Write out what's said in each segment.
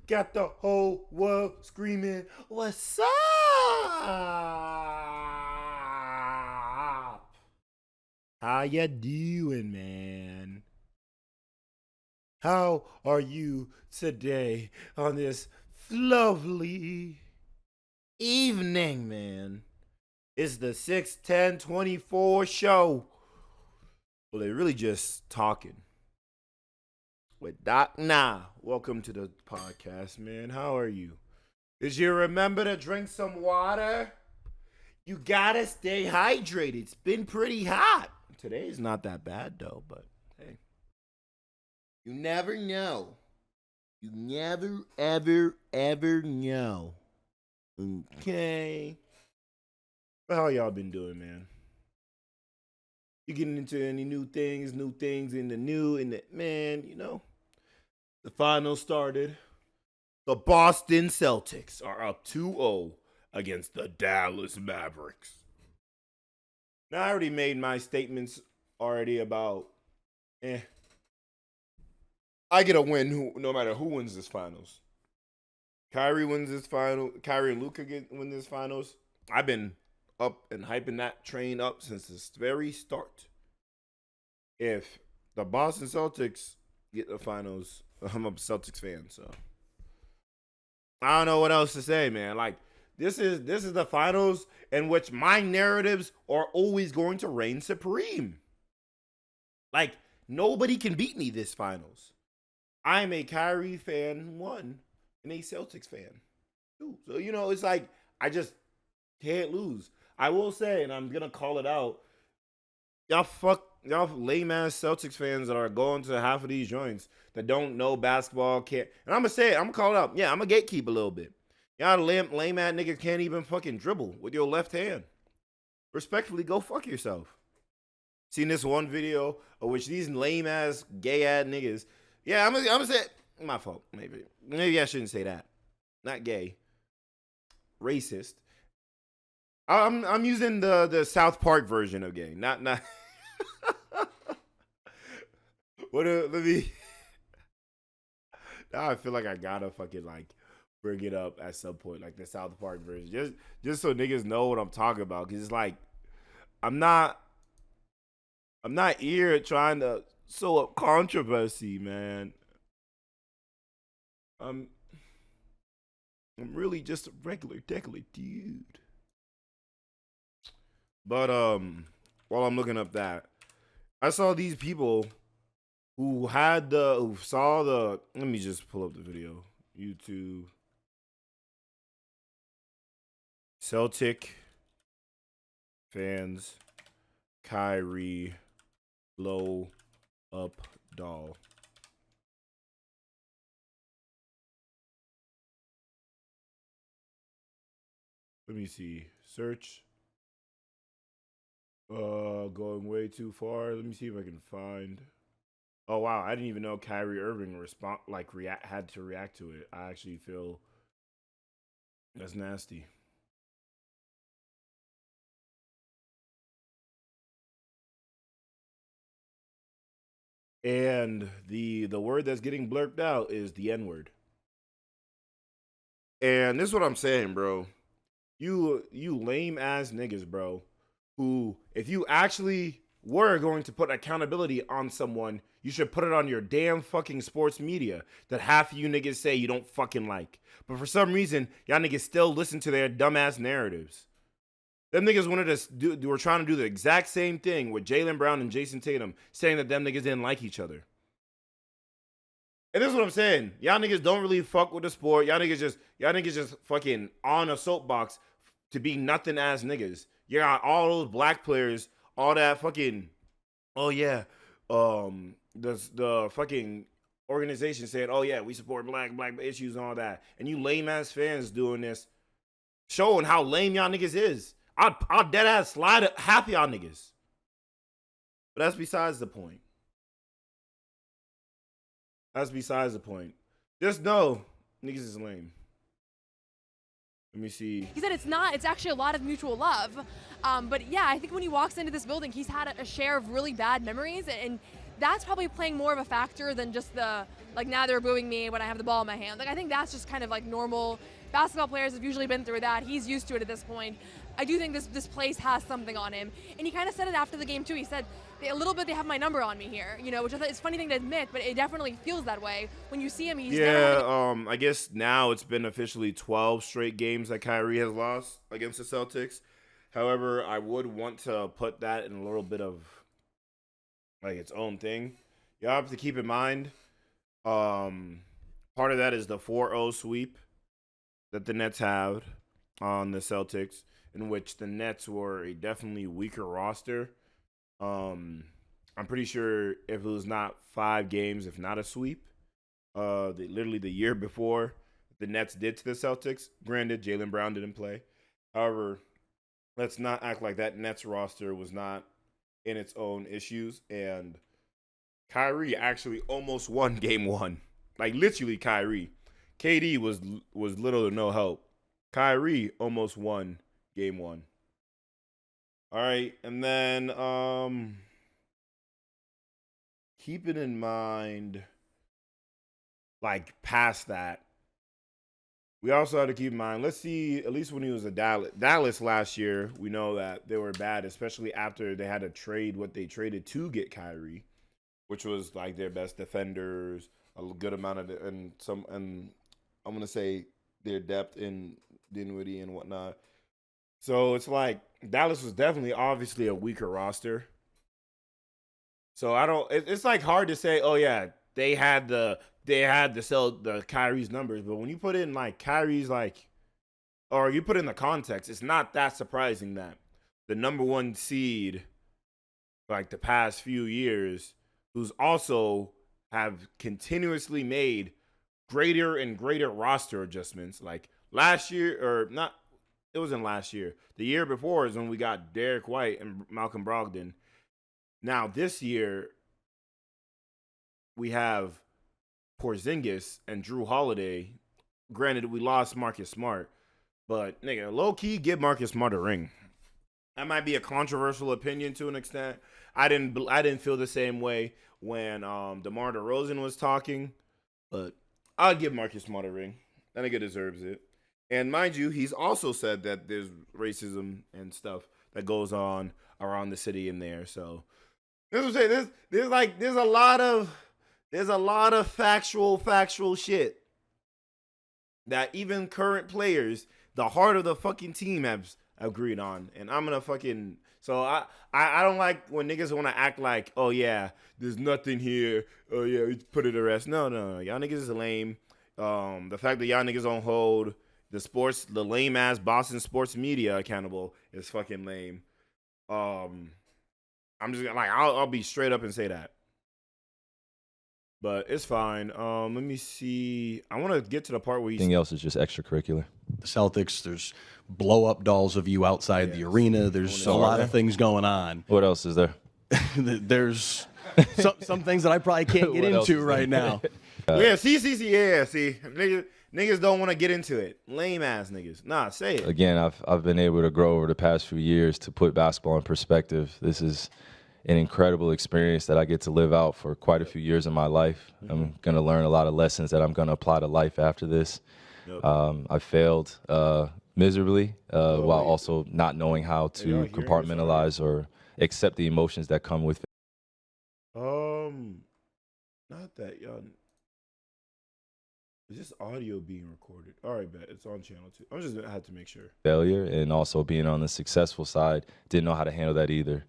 Got the whole world screaming, what's up? How ya doing, man? How are you today on this lovely evening, man? It's the 6/10/24 show. Well, they really just talking with Doc Nah. Welcome to the podcast, man. How are you? Did you remember to drink some water? You gotta stay hydrated. It's been pretty hot. Today's not that bad though, but hey. You never know. You never, ever know. Okay. How y'all been doing, man? You getting into any new things in the man, you know? The finals started. The Boston Celtics are up 2-0 against the Dallas Mavericks. Now, I already made my statements already about, I get a win no matter who wins this finals. Kyrie wins this final. Kyrie and Luka win this finals. I've been up and hyping that train up since the very start. If the Boston Celtics get the finals, I'm a Celtics fan, so I don't know what else to say, man. Like this is the finals in which my narratives are always going to reign supreme. Like nobody can beat me this finals. I'm a Kyrie fan, one, and a Celtics fan, two. So you know, it's like I just can't lose. I will say, and I'm gonna call it out. Y'all lame ass Celtics fans that are going to half of these joints that don't know basketball, can't. And I'm gonna say it. I'm gonna call it out. Yeah, I'm gonna gatekeep a little bit. Y'all lame ass niggas can't even fucking dribble with your left hand. Respectfully, go fuck yourself. Seen this one video of which these lame ass gay ass niggas. Yeah, I'm gonna say my fault. Maybe I shouldn't say that. Not gay. Racist. I'm using the South Park version of gay. Not. Let me. Now I feel like I gotta fucking like bring it up at some point, like the South Park version, just so niggas know what I'm talking about. Cause it's like I'm not here trying to sow up controversy, man. I'm really just a regular dude. But while I'm looking up that, I saw these people who saw the. Let me just pull up the video. YouTube. Celtic fans, Kyrie blow up doll. Let me see. Search. Going way too far. Let me see if I can find. Oh wow, I didn't even know Kyrie Irving had to react to it. I actually feel that's nasty. And the word that's getting blurped out is the N-word. And this is what I'm saying, bro. You lame ass niggas, bro. Who, if you actually were going to put accountability on someone, you should put it on your damn fucking sports media that half of you niggas say you don't fucking like. But for some reason, y'all niggas still listen to their dumbass narratives. Them niggas were trying to do the exact same thing with Jaylen Brown and Jason Tatum, saying that them niggas didn't like each other. And this is what I'm saying. Y'all niggas don't really fuck with the sport. Y'all niggas just fucking on a soapbox to be nothing ass niggas. You got all those black players, all that fucking, oh yeah, the fucking organization said, oh yeah, we support black issues and all that. And you lame ass fans doing this, showing how lame y'all niggas is. I'll dead ass slide half y'all niggas. But that's besides the point. Just know, niggas is lame. Let me see. He said it's not. It's actually a lot of mutual love. But yeah, I think when he walks into this building, he's had a share of really bad memories, and that's probably playing more of a factor than just the, like, now they're booing me when I have the ball in my hand. Like, I think that's just kind of like normal. Basketball players have usually been through that. He's used to it at this point. I do think this place has something on him. And he kind of said it after the game, too. He said, a little bit, they have my number on me here, you know, which I thought is a funny thing to admit, but it definitely feels that way. When you see him, he's I guess now it's been officially 12 straight games that Kyrie has lost against the Celtics. However, I would want to put that in a little bit of, like, its own thing. You have to keep in mind, part of that is the 4-0 sweep that the Nets have on the Celtics, in which the Nets were a definitely weaker roster. I'm pretty sure if it was not 5 games, if not a sweep, literally the year before the Nets did to the Celtics. Granted, Jaylen Brown didn't play. However, let's not act like that Nets roster was not in its own issues. And Kyrie actually almost won game 1. Like, literally Kyrie. KD was little to no help. Kyrie almost won game 1. All right, and then keeping in mind, like, past that, we also have to keep in mind, let's see, at least when he was at Dallas last year, we know that they were bad, especially after they had to trade what they traded to get Kyrie, which was like their best defenders, a good amount of and I'm gonna say their depth in Dinwiddie and whatnot. So it's like Dallas was definitely obviously a weaker roster. So it's like hard to say, oh yeah, they had to sell the Kyrie's numbers, but when you put in like Kyrie's or you put in the context, it's not that surprising that the number 1 seed like the past few years, who's also have continuously made greater and greater roster adjustments. Like last year, or not, it wasn't last year. The year before is when we got Derek White and Malcolm Brogdon. Now this year, we have Porzingis and Drew Holiday. Granted, we lost Marcus Smart, but nigga, low key, give Marcus Smart a ring. That might be a controversial opinion to an extent. I didn't feel the same way when DeMar DeRozan was talking, but I'll give Marcus Smart a ring. That nigga deserves it. And mind you, he's also said that there's racism and stuff that goes on around the city in there. So this is what I'm saying. There's a lot of factual shit that even current players, the heart of the fucking team, have agreed on. And I'm gonna fucking I don't like when niggas want to act like, oh yeah, there's nothing here. Oh yeah, we put it to rest. No, y'all niggas is lame. The fact that y'all niggas don't hold the lame ass Boston sports media accountable is fucking lame. I'm just like, I'll be straight up and say that. But it's fine. Let me see. I want to get to the part where everything else is just extracurricular. The Celtics, there's blow-up dolls of you outside the arena. There's a lot of things going on. What else is there? There's some things that I probably can't get into right now. Yeah, see. Niggas don't want to get into it. Lame ass niggas. Nah, say it. Again, I've been able to grow over the past few years to put basketball in perspective. This is an incredible experience that I get to live out for quite a few years in my life. Mm-hmm. I'm going to learn a lot of lessons that I'm going to apply to life after this. Yep. I failed miserably while also not knowing how to compartmentalize or accept the emotions that come with it. Not that, y'all. Is this audio being recorded? All right, bet. It's on channel 2. I had to make sure. Failure and also being on the successful side, didn't know how to handle that either.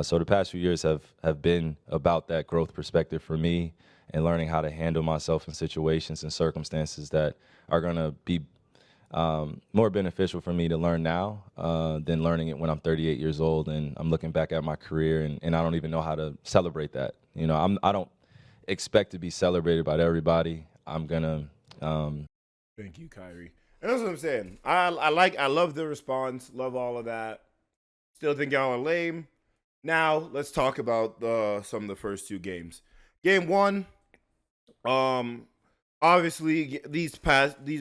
So the past few years have been about that growth perspective for me and learning how to handle myself in situations and circumstances that are going to be more beneficial for me to learn now than learning it when I'm 38 years old and I'm looking back at my career and I don't even know how to celebrate that. You know, I don't expect to be celebrated by everybody. I'm gonna. Thank you, Kyrie. And that's what I'm saying. I love the response. Love all of that. Still think y'all are lame. Now let's talk about some of the first 2 games. Game 1, Obviously,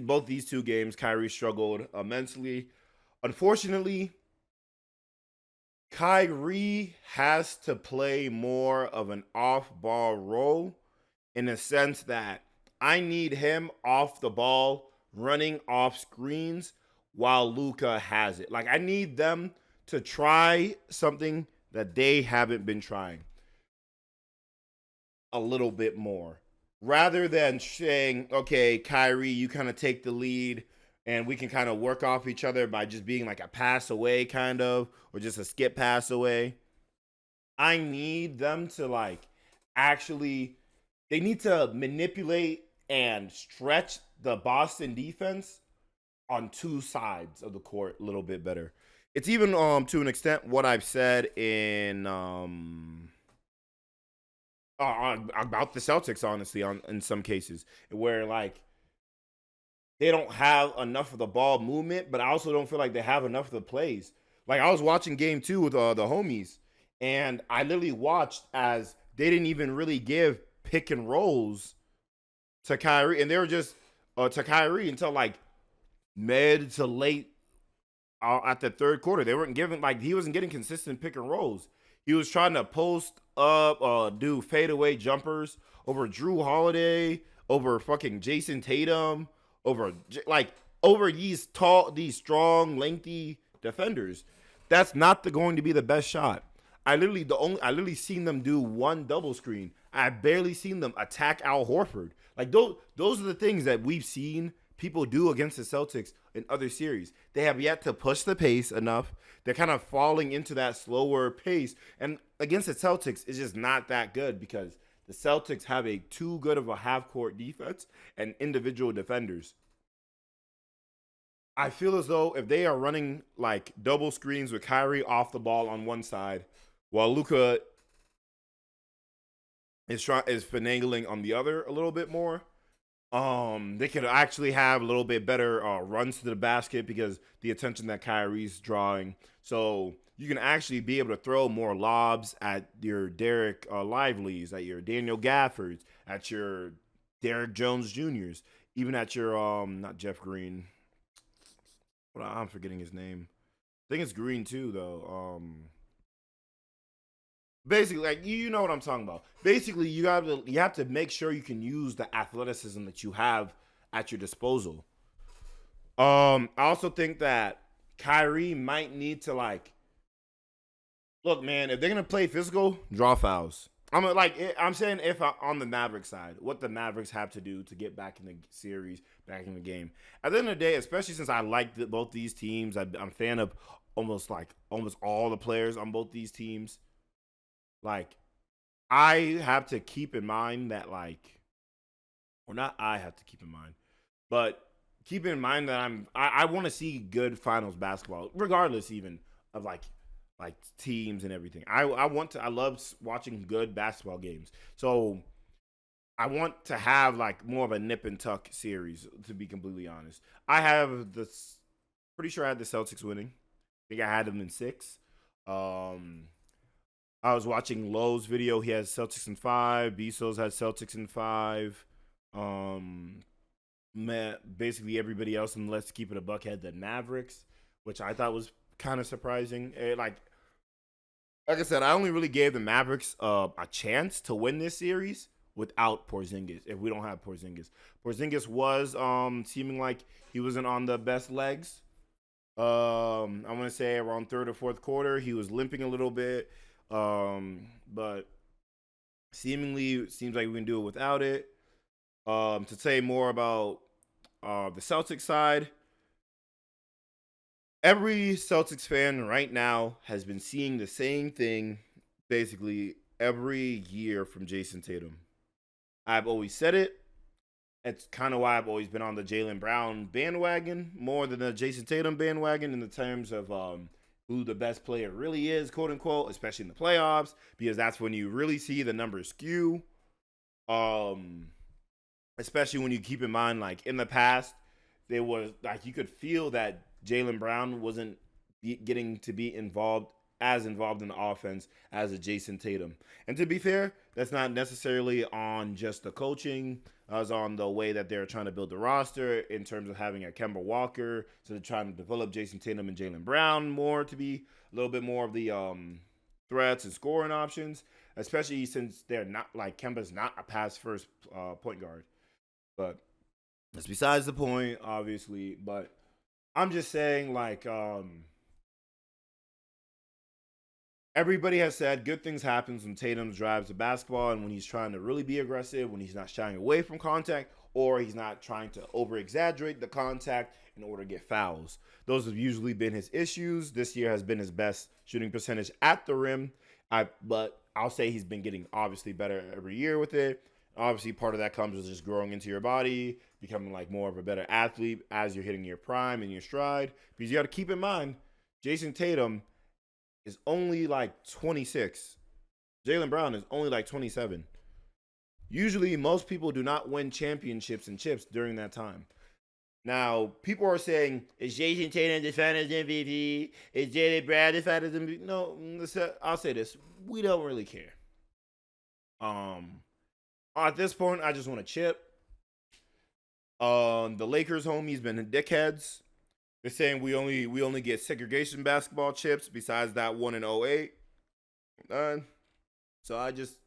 both these two games, Kyrie struggled immensely. Unfortunately, Kyrie has to play more of an off-ball role in the sense that I need him off the ball, running off screens while Luka has it. Like I need them to try something that they haven't been trying a little bit more. Rather than saying, okay, Kyrie, you kind of take the lead and we can kind of work off each other by just being like a pass away, kind of, or just a skip pass away. I need them to like actually, they need to manipulate and stretch the Boston defense on two sides of the court a little bit better. It's even to an extent what I've said in about the Celtics, honestly, in some cases, where like they don't have enough of the ball movement, but I also don't feel like they have enough of the plays. Like I was watching game 2 with the homies, and I literally watched as they didn't even really give pick and rolls to Kyrie, and they were just to Kyrie until like mid to late at the third quarter. They weren't giving like he wasn't getting consistent pick and rolls. He was trying to post up, do fadeaway jumpers over Drew Holiday, over fucking Jason Tatum, over these tall, these strong, lengthy defenders. That's not going to be the best shot. I literally seen them do one double screen. I barely seen them attack Al Horford. Like those are the things that we've seen people do against the Celtics in other series. They have yet to push the pace enough. They're kind of falling into that slower pace. And against the Celtics, it's just not that good because the Celtics have a too good of a half-court defense and individual defenders. I feel as though if they are running like double screens with Kyrie off the ball on one side, while Luka is finagling on the other a little bit more, they could actually have a little bit better runs to the basket because the attention that Kyrie's drawing. So you can actually be able to throw more lobs at your Derek Lively's, at your Daniel Gaffords, at your Derek Jones Juniors, even at your not Jeff Green. Well, I'm forgetting his name. I think it's Green too, though. Basically, like you know what I'm talking about. Basically, you have to make sure you can use the athleticism that you have at your disposal. I also think that Kyrie might need to like look, man. If they're gonna play physical, draw fouls. I'm saying if on the Mavericks side, what the Mavericks have to do to get back in the series, back in the game. At the end of the day, especially since I like both these teams, I'm a fan of almost all the players on both these teams. Like, I have to keep in mind that not I have to keep in mind, but keep in mind that I want to see good finals basketball, regardless even of like teams and everything. I love watching good basketball games. So I want to have like more of a nip and tuck series, to be completely honest. Pretty sure I had the Celtics winning. I think I had them in 6. I was watching Lowe's video. He has Celtics in 5. Bezos has Celtics in 5. Basically everybody else in Let's Keep It a Buck had the Mavericks, which I thought was kind of surprising. Like I said, I only really gave the Mavericks a chance to win this series without Porzingis. If we don't have Porzingis, Porzingis was seeming like he wasn't on the best legs. I want to say around third or fourth quarter, he was limping a little bit. But seemingly seems like we can do it without it. To say more about the Celtics side, every Celtics fan right now has been seeing the same thing basically every year from Jason Tatum. I've always said it. It's kind of why I've always been on the Jaylen Brown bandwagon more than the Jason Tatum bandwagon in the terms of who the best player really is, quote unquote, especially in the playoffs, because that's when you really see the numbers skew. Especially when you keep in mind, like in the past, there was like you could feel that Jaylen Brown wasn't getting to be involved in the offense as a Jason Tatum. And to be fair, that's not necessarily on just the coaching. was on the way that they're trying to build the roster in terms of having a Kemba Walker. So they're trying to develop Jason Tatum and Jaylen Brown more to be a little bit more of the threats and scoring options, especially since they're not like Kemba's not a pass first point guard. But that's besides the point, obviously. But I'm just saying, like, everybody has said good things happen when Tatum drives the basketball and when he's trying to really be aggressive, when he's not shying away from contact, or he's not trying to over-exaggerate the contact in order to get fouls. Those have usually been his issues. This year has been his best shooting percentage at the rim. But I'll say he's been getting obviously better every year with it. Obviously, part of that comes with just growing into your body, becoming like more of a better athlete as you're hitting your prime and your stride. Because you got to keep in mind, Jason Tatum is only like 26. Jaylen Brown is only like 27. Usually, most people do not win championships and chips during that time. Now, people are saying, is Jason Tatum the finals MVP? Is Jaylen Brown the finals MVP? No, I'll say this. We don't really care. At this point, I just want a chip. The Lakers homies been dickheads. They're saying we only get segregation basketball chips besides that one in 08. So I just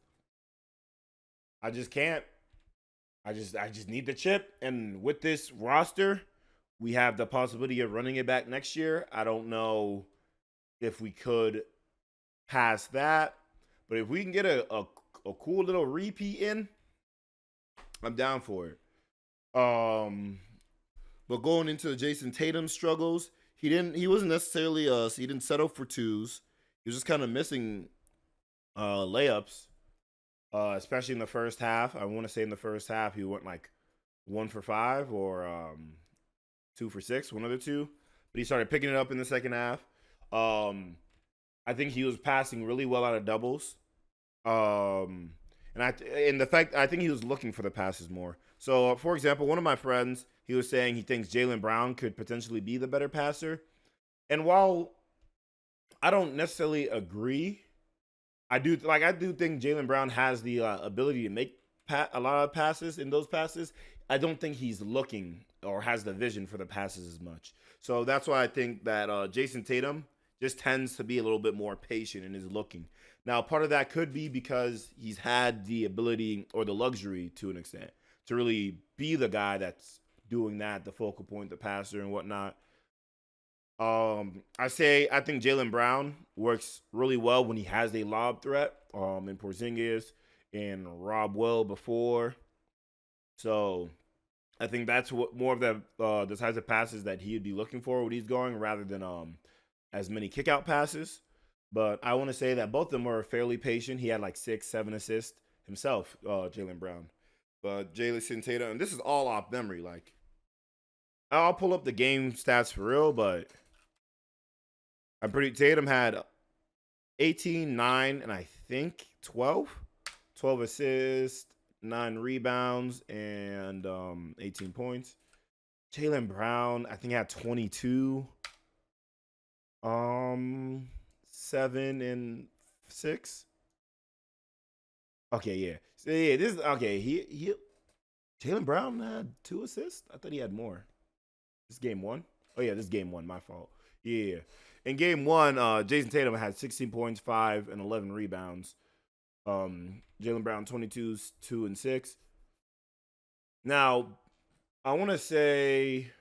can't. I just need the chip. And with this roster, we have the possibility of running it back next year. I don't know if we could pass that. But if we can get a cool little repeat in, I'm down for it. But going into Jason Tatum's struggles, he wasn't necessarily he didn't settle for twos. He was just kind of missing layups, especially in the first half. I want to say in the first half he went like 1 for 5 or 2 for 6, one of the two. But he started picking it up in the second half. I think he was passing really well out of doubles. I think he was looking for the passes more. So, for example, one of my friends, he was saying he thinks Jaylen Brown could potentially be the better passer. And while I don't necessarily agree, I do think Jaylen Brown has the ability to make a lot of passes in those passes. I don't think he's looking or has the vision for the passes as much. So that's why I think that Jason Tatum just tends to be a little bit more patient in his looking. Now, part of that could be because he's had the ability or the luxury to an extent to really be the guy that's doing that, the focal point, the passer and whatnot. I think Jaylen Brown works really well when he has a lob threat. In Porzingis and Rob Will before. So I think that's what more of the types of passes that he'd be looking for when he's going, rather than as many kick-out passes. But I want to say that both of them were fairly patient. He had like 6, 7 assists himself, Jaylen Brown. But Jason Tatum, and this is all off memory. Like, I'll pull up the game stats for real, but Tatum had 18, 9, and I think 12. 12 assists, 9 rebounds, and 18 points. Jaylen Brown, I think, had 22. 7 and 6. Okay, yeah. So yeah, this is okay. He Jaylen Brown had 2 assists. I thought he had more. This game 1. Oh yeah, this game 1. My fault. Yeah. In game 1, Jason Tatum had 16 points, 5 and 11 rebounds. Jaylen Brown 22, 2 and 6. Now, I want to say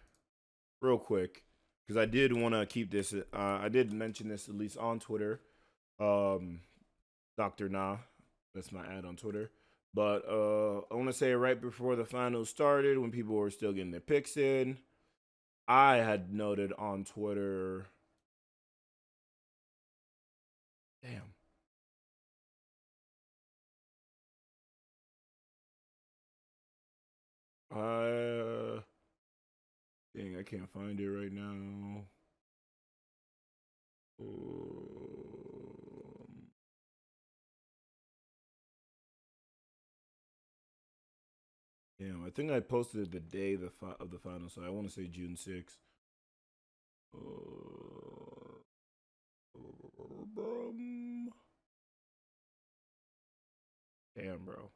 real quick, because I did want to keep this. I did mention this at least on Twitter. Dr. Nah, that's my ad on Twitter. But I want to say right before the finals started, when people were still getting their picks in, I had noted on Twitter. Damn. Dang, I can't find it right now. Damn, I think I posted it the day of the final, so I want to say June 6th. Damn, bro.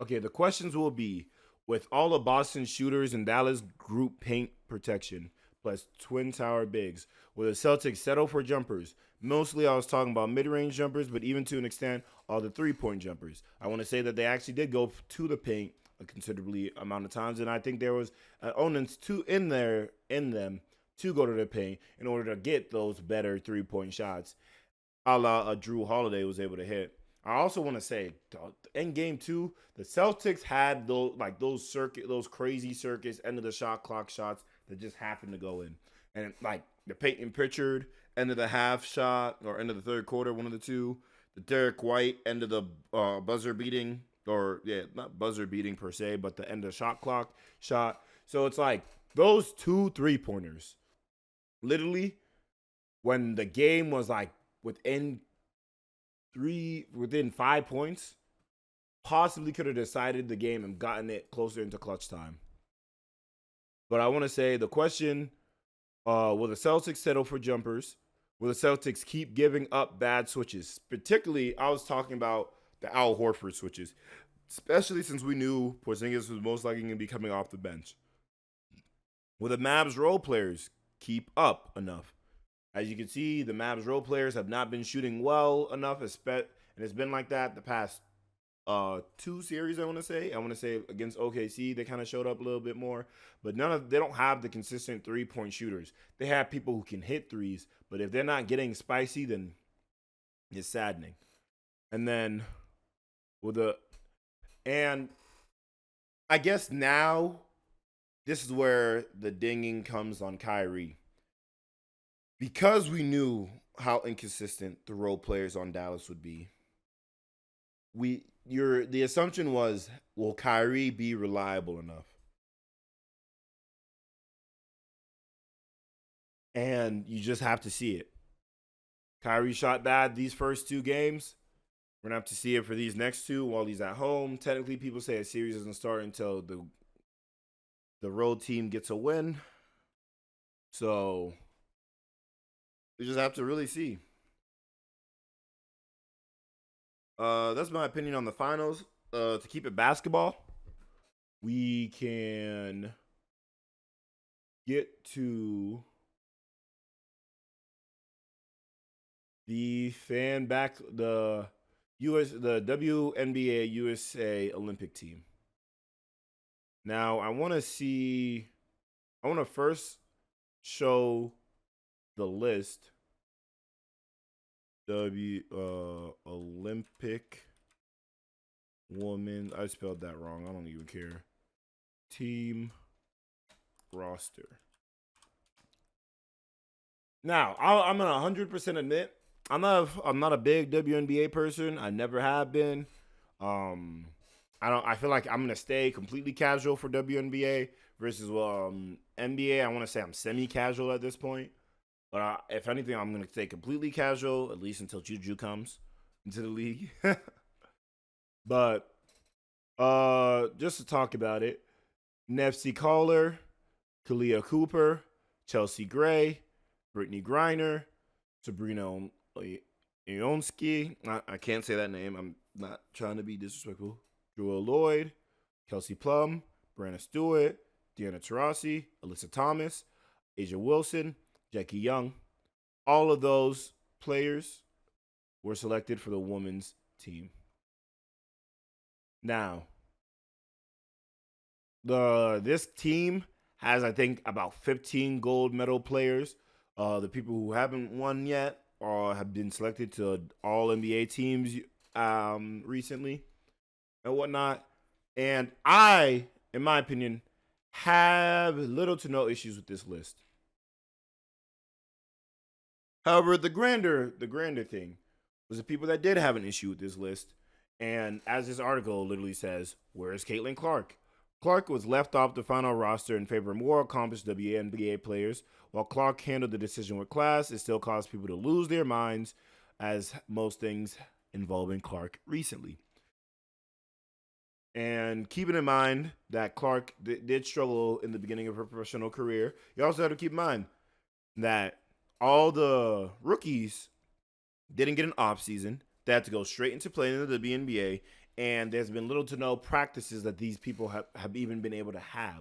Okay, the questions will be, with all the Boston shooters and Dallas group paint protection, plus twin tower bigs, will the Celtics settle for jumpers? Mostly I was talking about mid-range jumpers, but even to an extent, all the three-point jumpers. I want to say that they actually did go to the paint a considerably amount of times, and I think there was onus in them to go to the paint in order to get those better three-point shots, a la Drew Holiday was able to hit. I also want to say, in game 2, the Celtics had those crazy circus end of the shot clock shots that just happened to go in, and like the Peyton Pritchard end of the half shot or end of the third quarter, one of the two. The Derek White end of the buzzer beating, or not buzzer beating per se, but the end of the shot clock shot. So it's like those 2 3-pointers, literally, when the game was like within 5 points, possibly could have decided the game and gotten it closer into clutch time. But I want to say the question, will the Celtics settle for jumpers? Will the Celtics keep giving up bad switches? Particularly, I was talking about the Al Horford switches, especially since we knew Porzingis was most likely going to be coming off the bench. Will the Mavs role players keep up enough? As you can see, the Mavs role players have not been shooting well enough, and it's been like that the past 2 series. I want to say against OKC, they kind of showed up a little bit more, but they don't have the consistent 3-point shooters. They have people who can hit threes, but if they're not getting spicy, then it's saddening. And then and I guess now this is where the dinging comes on Kyrie. Because we knew how inconsistent the role players on Dallas would be, the assumption was, will Kyrie be reliable enough? And you just have to see it. Kyrie shot bad these first 2 games. We're going to have to see it for these next 2 while he's at home. Technically, people say a series doesn't start until the road team gets a win. So we just have to really see. That's my opinion on the finals. To keep it basketball, we can get to the WNBA USA Olympic team. Now, I want to first show the list. Olympic woman. I spelled that wrong. I don't even care. Team roster. Now, I'm gonna 100% admit I'm not a big WNBA person. I never have been. I feel like I'm gonna stay completely casual for WNBA versus NBA. I want to say I'm semi-casual at this point. But if anything, I'm going to stay completely casual, at least until Juju comes into the league. But just to talk about it, Nefsy Caller, Kalia Cooper, Chelsea Gray, Brittany Griner, Sabrina Ionski. I can't say that name. I'm not trying to be disrespectful. Jewel Lloyd, Kelsey Plum, Brianna Stewart, Deanna Taurasi, Alyssa Thomas, Asia Wilson, Jackie Young. All of those players were selected for the women's team. Now, this team has, I think, about 15 gold medal players. The people who haven't won yet have been selected to all NBA teams recently and whatnot. And I, in my opinion, have little to no issues with this list. However, the grander thing was the people that did have an issue with this list. And as this article literally says, where is Caitlyn Clark? Clark was left off the final roster in favor of more accomplished WNBA players. While Clark handled the decision with class, it still caused people to lose their minds, as most things involving Clark recently. And keeping in mind that Clark did struggle in the beginning of her professional career, you also have to keep in mind that all the rookies didn't get an off season. They had to go straight into playing in the WNBA. and there's been little to no practices that these people have even been able to have.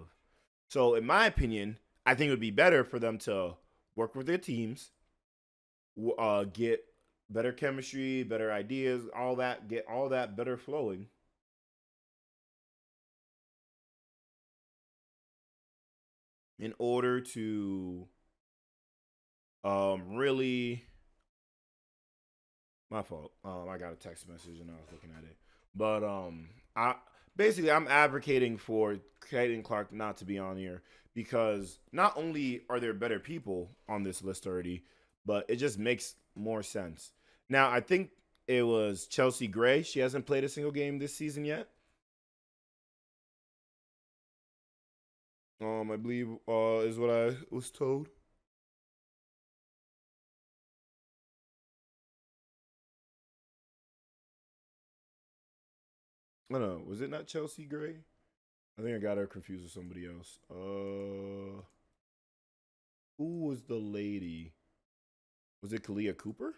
So, in my opinion, I think it would be better for them to work with their teams, get better chemistry, better ideas, all that, get all that better flowing. In order to really, my fault. I got a text message and I was looking at it. But I'm advocating for Caitlyn Clark not to be on here because not only are there better people on this list already, but it just makes more sense. Now, I think it was Chelsea Gray. She hasn't played a single game this season yet. I believe is what I was told. No, was it not Chelsea Gray? I think I got her confused with somebody else. Who was the lady? Was it Kalia Cooper?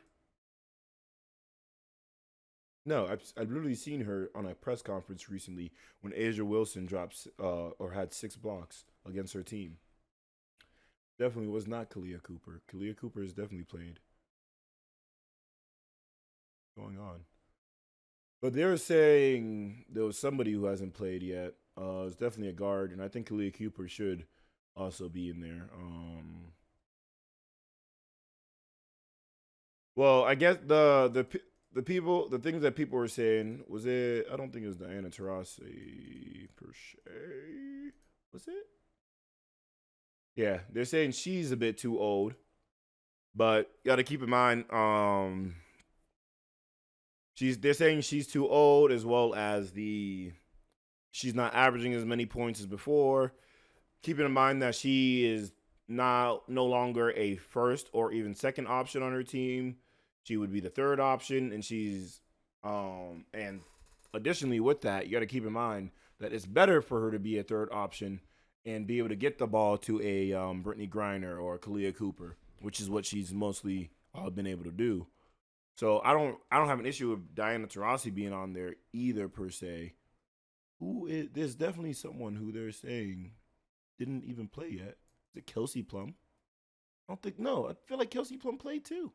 No, I've literally seen her on a press conference recently when Asia Wilson dropped or had 6 blocks against her team. Definitely was not Kalia Cooper. Kalia Cooper has definitely played. What's going on? But they were saying there was somebody who hasn't played yet. It's definitely a guard, and I think Kalia Cooper should also be in there. Well, I guess the things that people were saying was it. I don't think it was Diana Taurasi per se. Was it? Yeah, they're saying she's a bit too old, but you got to keep in mind, they're saying she's too old as well as she's not averaging as many points as before. Keeping in mind that she is no longer a first or even second option on her team. She would be the third option, and she's and additionally with that, you got to keep in mind that it's better for her to be a third option and be able to get the ball to a Brittany Griner or Kalia Cooper, which is what she's mostly been able to do. So I don't have an issue with Diana Taurasi being on there either per se. There's definitely someone who they're saying didn't even play yet. Is it Kelsey Plum? I feel like Kelsey Plum played too.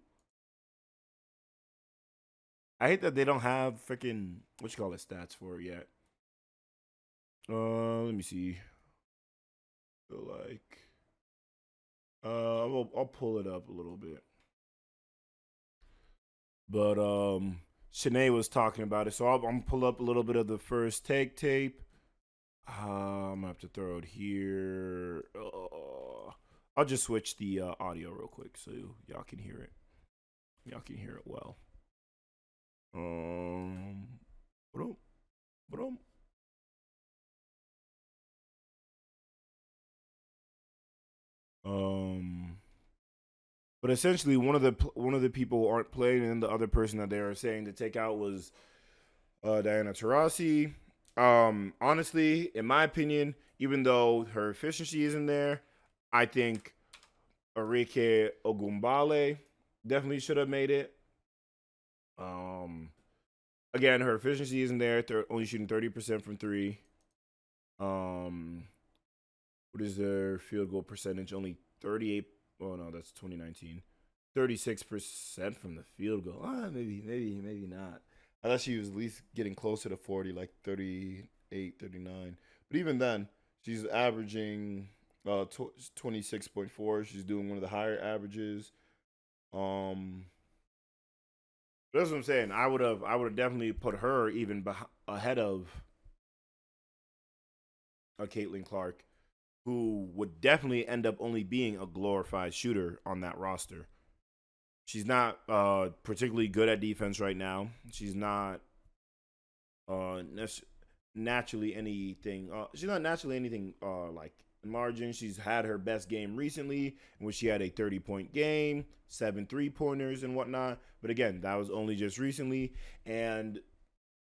I hate that they don't have freaking stats for it yet. Let me see. Feel like I'll pull it up a little bit. But Shanae was talking about it, so I'm gonna pull up a little bit of the first take tape. I'm gonna have to throw it here. I'll just switch the audio real quick so y'all can hear it. Y'all can hear it well. But essentially, one of the people aren't playing, and the other person that they are saying to take out was Diana Taurasi. Honestly, in my opinion, even though her efficiency isn't there, I think Arike Ogunbale definitely should have made it. Again, her efficiency isn't there. They're only shooting 30% from 3. What is their field goal percentage? Only 38. Oh no, that's 2019. 36% from the field goal. Maybe not. I thought she was at least getting closer to 40, like 38, 39. But even then, she's averaging 26.4. She's doing one of the higher averages. That's what I'm saying. I would have definitely put her even ahead of Caitlyn Clark, who would definitely end up only being a glorified shooter on that roster. She's not particularly good at defense right now. She's not naturally anything. She's not naturally anything like margin. She's had her best game recently, in which she had a 30-point game, 7 3-pointers and whatnot. But again, that was only just recently, and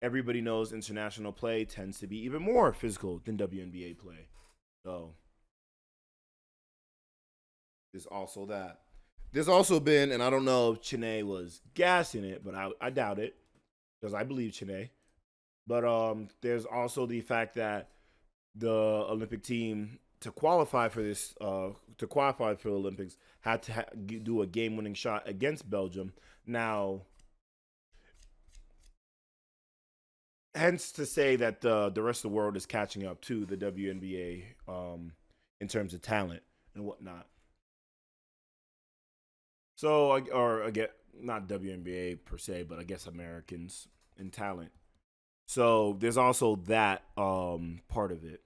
everybody knows international play tends to be even more physical than WNBA play. So there's also that. There's also been, and I don't know if Chiney was gassing it, but I doubt it because I believe Chiney. But there's also the fact that the Olympic team to qualify for the Olympics had to do a game-winning shot against Belgium. Now, hence to say that the rest of the world is catching up to the WNBA in terms of talent and whatnot. So, or I get not WNBA per se, but I guess Americans in talent. So there's also that part of it.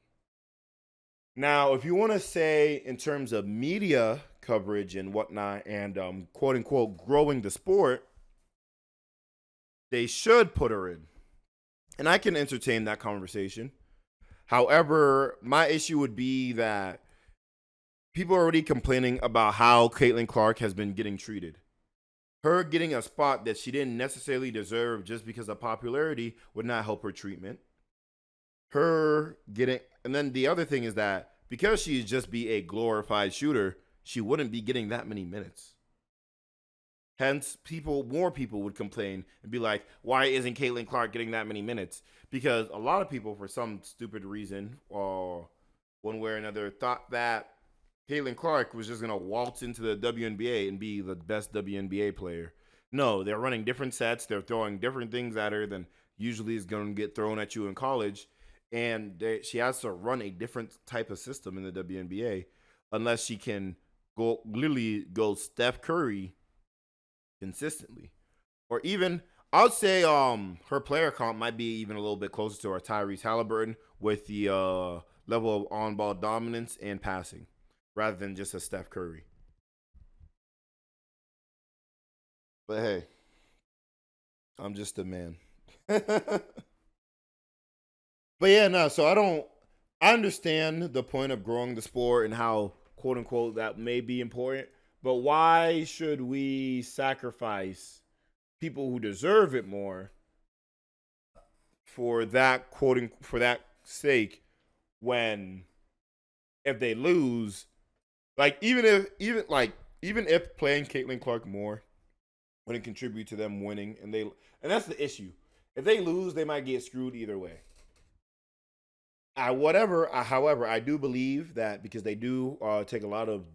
Now, if you want to say in terms of media coverage and whatnot, and quote unquote growing the sport, they should put her in, and I can entertain that conversation. However, my issue would be that people are already complaining about how Caitlyn Clark has been getting treated. Her getting a spot that she didn't necessarily deserve just because of popularity would not help her treatment. Her getting, and then the other thing is that because she'd just be a glorified shooter, she wouldn't be getting that many minutes. Hence, more people would complain and be like, why isn't Caitlyn Clark getting that many minutes? Because a lot of people, for some stupid reason, or one way or another, thought that Caitlyn Clark was just going to waltz into the WNBA and be the best WNBA player. No, they're running different sets. They're throwing different things at her than usually is going to get thrown at you in college. And she has to run a different type of system in the WNBA unless she can go Steph Curry consistently. Or even, I would say her player comp might be even a little bit closer to our Tyrese Halliburton with the level of on-ball dominance and passing, rather than just a Steph Curry. But hey, I'm just a man. But yeah, no, so I understand the point of growing the sport and how, quote unquote, that may be important. But why should we sacrifice people who deserve it more for that for that sake when if they lose, like even if playing Caitlyn Clark more wouldn't contribute to them winning, and that's the issue. If they lose, they might get screwed either way. However, I do believe that because they do take a lot of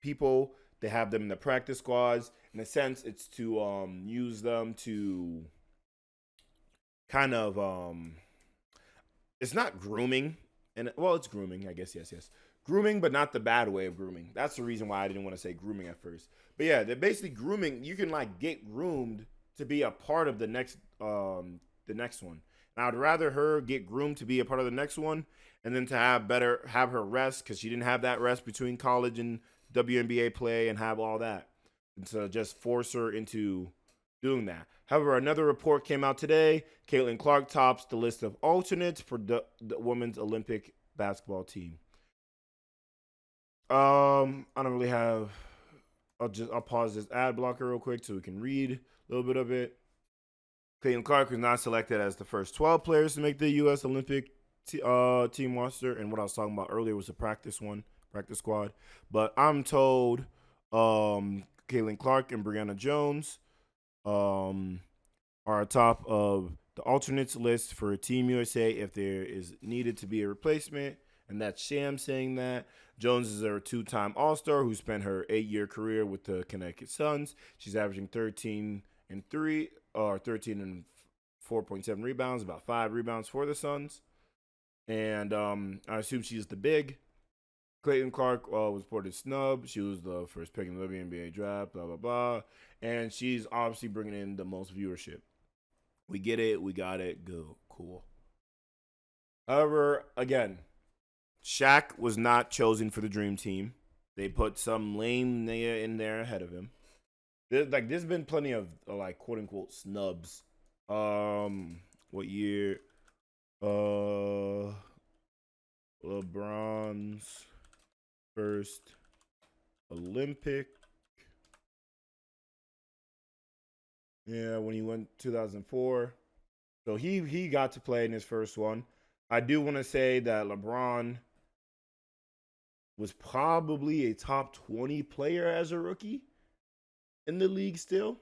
people, they have them in the practice squads. In a sense, it's to use them to kind of it's not grooming, and well, it's grooming, I guess. Yes, grooming, but not the bad way of grooming. That's the reason why I didn't want to say grooming at first. But yeah, they're basically grooming. You can like get groomed to be a part of the next one. Now, I'd rather her get groomed to be a part of the next one, and then to have her rest because she didn't have that rest between college and WNBA play and have all that, and to just force her into doing that. However, another report came out today. Caitlyn Clark tops the list of alternates for the women's Olympic basketball team. I don't really have. I'll pause this ad blocker real quick so we can read a little bit of it. Caitlyn Clark was not selected as the first 12 players to make the U.S. Olympic team roster, and what I was talking about earlier was the practice squad. But I'm told Caitlyn Clark and Brianna Jones are atop of the alternates list for Team USA if there is needed to be a replacement, and that's Sham saying that. Jones is a two-time All-Star who spent her 8-year career with the Connecticut Suns. She's averaging 13 and 4.7 rebounds, about 5 rebounds for the Suns. And I assume she's the big. Caitlyn Clark was reported snub. She was the first pick in the WNBA draft, blah, blah, blah. And she's obviously bringing in the most viewership. We get it. We got it. Good. Cool. However, again, Shaq was not chosen for the Dream Team. They put some lame nigga in there ahead of him. There's been plenty of like quote unquote snubs. What year? LeBron's first Olympic. Yeah, when he went 2004. So he got to play in his first one. I do want to say that LeBron was probably a top 20 player as a rookie in the league still.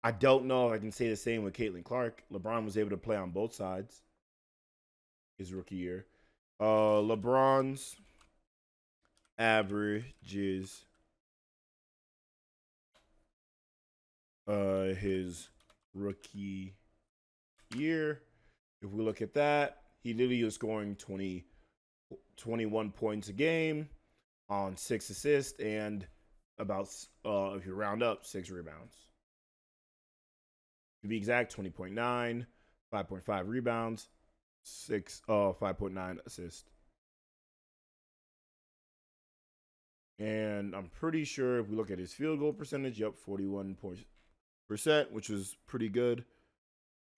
I don't know if I can say the same with Caitlyn Clark. LeBron was able to play on both sides his rookie year. LeBron's averages his rookie year. If we look at that, he literally was scoring 21 points a game on 6 assists and about, if you round up, 6 rebounds. To be exact, 20.9, 5.5 rebounds, 5.9 assists. And I'm pretty sure if we look at his field goal percentage, 41%, which was pretty good,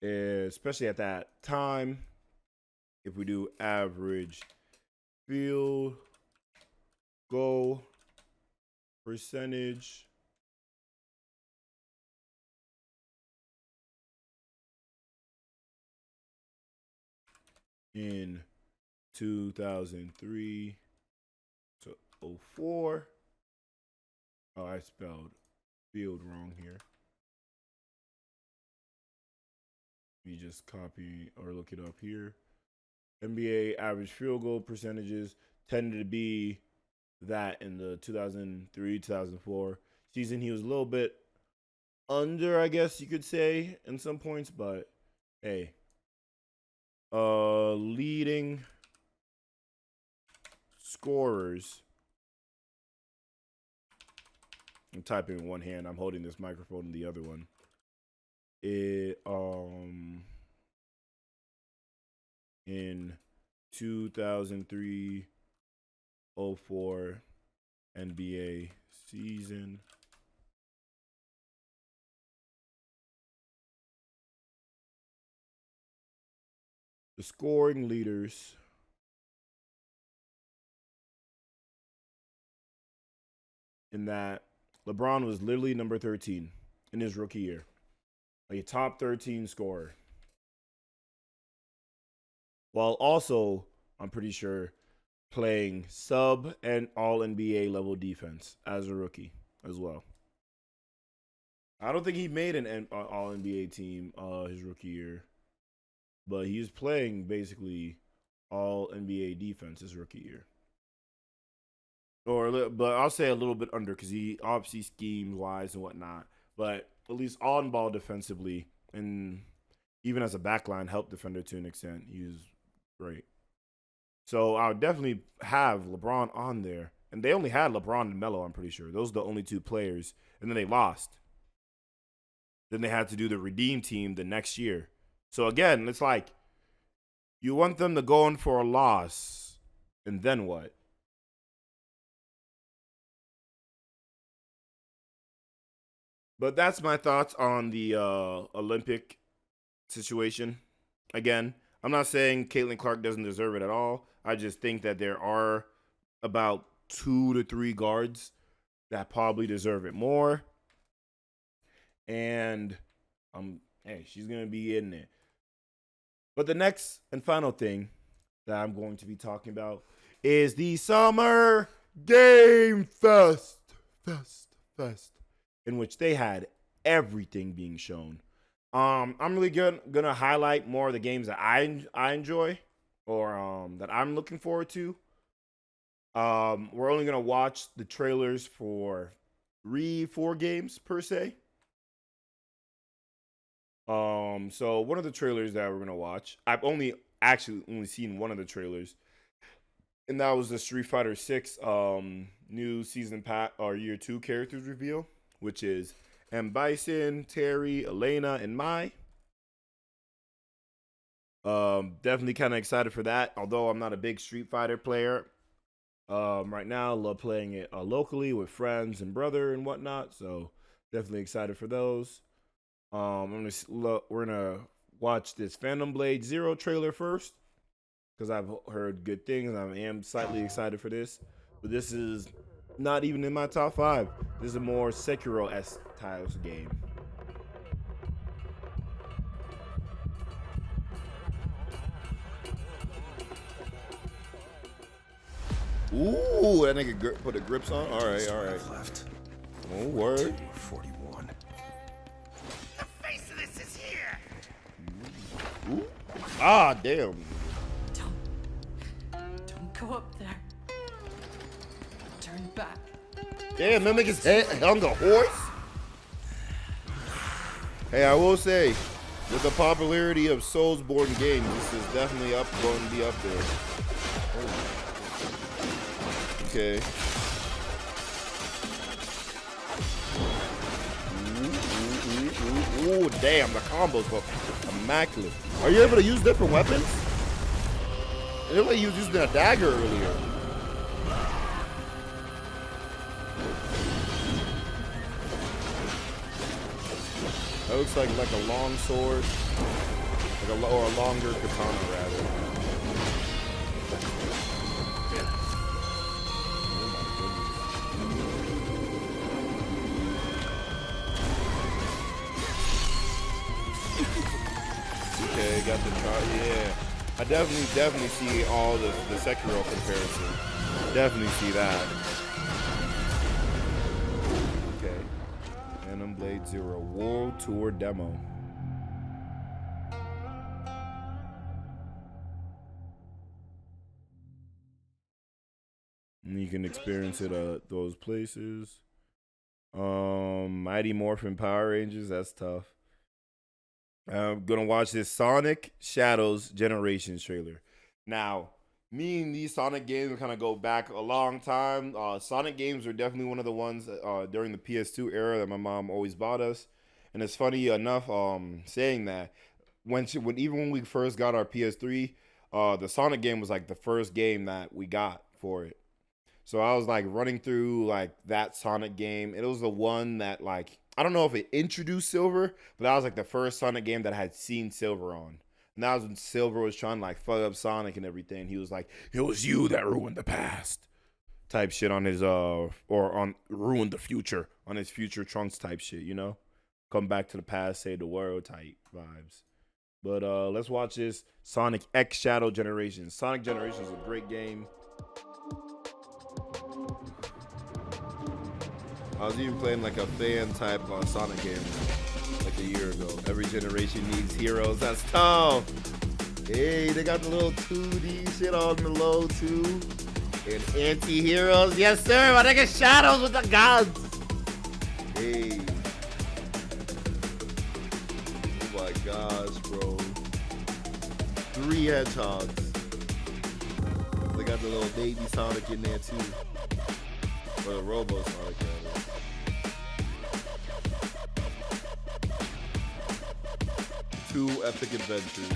especially at that time. If we do average field goal percentage, in 2003 to 04. Oh, I spelled field wrong here. Let me just copy or look it up here. NBA average field goal percentages tended to be that in the 2003-2004 season. He was a little bit under, I guess you could say, in some points, but hey. Leading scorers. I'm typing in one hand. I'm holding this microphone in the other one. In 2003-04 NBA season, the scoring leaders in that, LeBron was literally number 13 in his rookie year. A top 13 scorer. While also, I'm pretty sure, playing sub and all NBA level defense as a rookie as well. I don't think he made an all NBA team his rookie year. But he's playing basically all NBA defense his rookie year. But I'll say a little bit under because he obviously schemes-wise and whatnot. But at least on-ball defensively and even as a backline help defender to an extent, he was great. So I would definitely have LeBron on there. And they only had LeBron and Melo, I'm pretty sure. Those are the only 2 players. And then they lost. Then they had to do the redeem team the next year. So again, it's like you want them to go in for a loss, and then what? But that's my thoughts on the Olympic situation. Again, I'm not saying Caitlyn Clark doesn't deserve it at all. I just think that there are about 2 to 3 guards that probably deserve it more. And hey, she's going to be in it. But the next and final thing that I'm going to be talking about is the Summer Game Fest, in which they had everything being shown. I'm really gonna highlight more of the games that I enjoy or that I'm looking forward to. We're only gonna watch the trailers for 3-4 games per se. So one of the trailers that we're gonna watch, I've only seen one of the trailers, and that was the Street Fighter 6 new season pack or year 2 characters reveal, which is M. Bison, Terry, Elena, and Mai. Definitely kind of excited for that. Although I'm not a big Street Fighter player, right now love playing it locally with friends and brother and whatnot. So definitely excited for those. We're gonna watch this Phantom Blade Zero trailer first because I've heard good things. I am slightly excited for this, but this is not even in my top 5. This is a more Sekiro-esque styles game. Ooh, that nigga put the grips on. All right. Left. Oh, word. 41. God damn. Don't go up there. Turn back. Damn, that nigga's head on the horse. Hey, I will say, with the popularity of Soulsborne games, this is definitely going to be up there. Okay. Ooh, damn, the combos go immaculate. Are you able to use different weapons? It looked like you was using a dagger earlier. That looks like a long sword, or a longer katana rather. Okay, got the yeah. I definitely see all the Sekiro comparison. Definitely see that. Okay. Phantom Blade Zero World Tour demo. And you can experience it at those places. Mighty Morphin Power Rangers, that's tough. I'm gonna watch this Sonic Shadows Generations trailer. Now, me and these Sonic games kind of go back a long time. Sonic games were definitely one of the ones during the PS2 era that my mom always bought us. And it's funny enough, saying that even when we first got our PS3, the Sonic game was like the first game that we got for it. So I was like running through like that Sonic game. It was the one that like, I don't know if it introduced Silver, but that was like the first Sonic game that I had seen Silver on. And that was when Silver was trying to like fuck up Sonic and everything. He was like, it was you that ruined the past type shit on his, ruined the future on his future Trunks type shit, you know? Come back to the past, save the world type vibes. But let's watch this Sonic X Shadow Generations. Sonic Generations is a great game. I was even playing like a fan type Sonic game like a year ago. Every generation needs heroes. That's tough. Hey, they got the little 2D shit on the low too. And anti-heroes. Yes, sir. My nigga Shadows with the guns. Hey. Oh my gosh, bro. 3 hedgehogs. They got the little baby Sonic in there too. Or the Robo Sonic, rather. 2 epic adventures.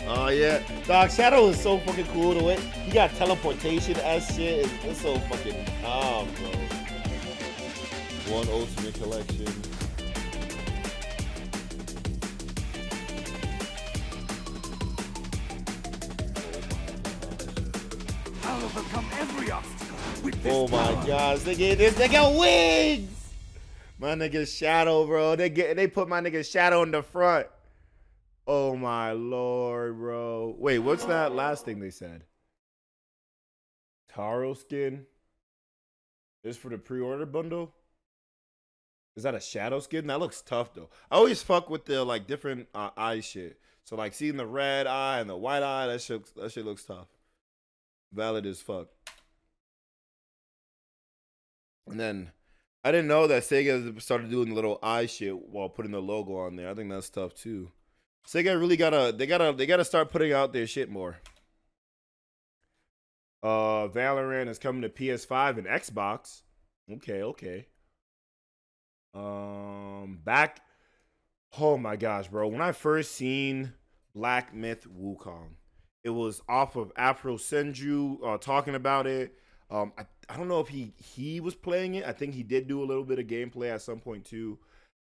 Oh yeah, dog. Shadow is so fucking cool. The way he got teleportation as shit. It's so fucking bro. 1 Ultimate Collection. I'll overcome every obstacle with this Oh my power. gosh, they got wings. My nigga Shadow, bro. They put my nigga Shadow in the front. Oh my lord, bro. Wait, what's that last thing they said? Taro skin? This for the pre-order bundle? Is that a Shadow skin? That looks tough though. I always fuck with the like different eye shit. So like seeing the red eye and the white eye, that shit looks tough. Valid as fuck. And then I didn't know that Sega started doing the little eye shit while putting the logo on there. I think that's tough too. Sega really gotta start putting out their shit more. Valorant is coming to PS5 and Xbox. Okay. Back. Oh my gosh, bro. When I first seen Black Myth Wukong, it was off of Afro Senju talking about it. I don't know if he was playing it. I think he did do a little bit of gameplay at some point too.